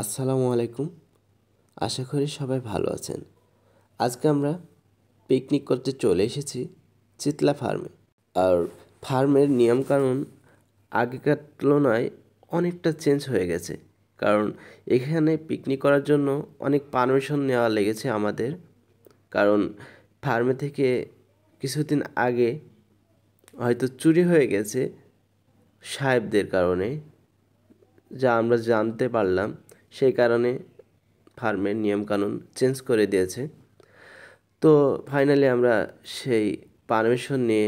আসসালামু আলাইকুম। আশা করি সবাই ভালো আছেন। আজকে আমরা পিকনিক করতে চলে এসেছি চিতলা ফার্মে। আর ফার্মের নিয়মকানুন আগেকার তুলনায় অনেকটা চেঞ্জ হয়ে গেছে। কারণ এখানে পিকনিক করার জন্য অনেক পারমিশন নেওয়া লেগেছে আমাদের। কারণ ফার্মে থেকে কিছুদিন আগে হয়তো চুরি হয়ে গেছে সাহেবদের কারণে, যা আমরা জানতে পারলাম। সেই কারণে ফার্মের নিয়মকানুন চেঞ্জ করে দিয়েছে। তো ফাইনালি আমরা সেই পারমিশন নিয়ে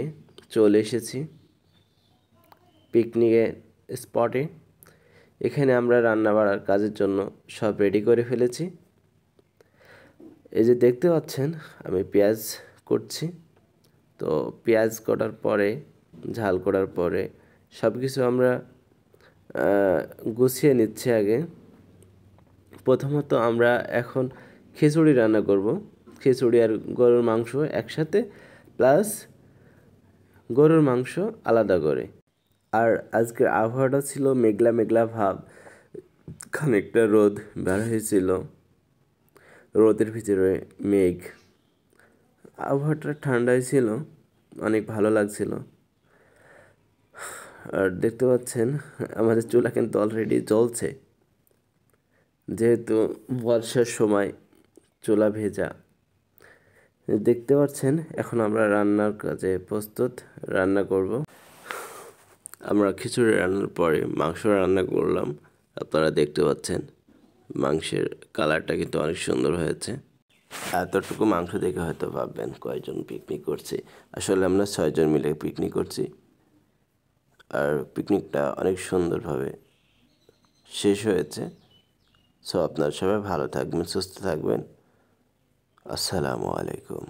চলে এসেছি পিকনিকের স্পটে। এখানে আমরা রান্না বাড়ার কাজের জন্য সব রেডি করে ফেলেছি। এই যে দেখতে পাচ্ছেন, আমি পেঁয়াজ করছি। তো পেঁয়াজ কাটার পরে, ঝাল করার পরে সব কিছু আমরা গুছিয়ে নিচ্ছি আগে। প্রথমত আমরা এখন খিচুড়ি রান্না করব। খিচুড়ি আর গরুর মাংস একসাথে, প্লাস গরুর মাংস আলাদা করে। আর আজকের আবহাওয়াটা ছিল মেঘলা মেঘলা ভাব, খানিকটা রোদ বের হয়েছিল, রোদের ভিতরে মেঘ। আবহাওয়াটা ঠান্ডাই ছিল, অনেক ভালো লাগছিল। আর দেখতে পাচ্ছেন আমাদের চুলা কিন্তু অলরেডি জ্বলছে, যেহেতু বর্ষার সময় চুলা ভেজা। দেখতে পাচ্ছেন এখন আমরা রান্নার কাজে প্রস্তুত, রান্না করব। আমরা খিচুড়ি রান্নার পরে মাংস রান্না করলাম। আপনারা দেখতে পাচ্ছেন মাংসের কালারটা কিন্তু অনেক সুন্দর হয়েছে। এতটুকু মাংস দেখে হয়তো ভাববেন কয়জন পিকনিক করছি। আসলে আমরা 6 জন মিলে পিকনিক করছি। আর পিকনিকটা অনেক সুন্দরভাবে শেষ হয়েছে। সো আপনারা সবাই ভালো থাকবেন, সুস্থ থাকবেন। আসসালামু আলাইকুম।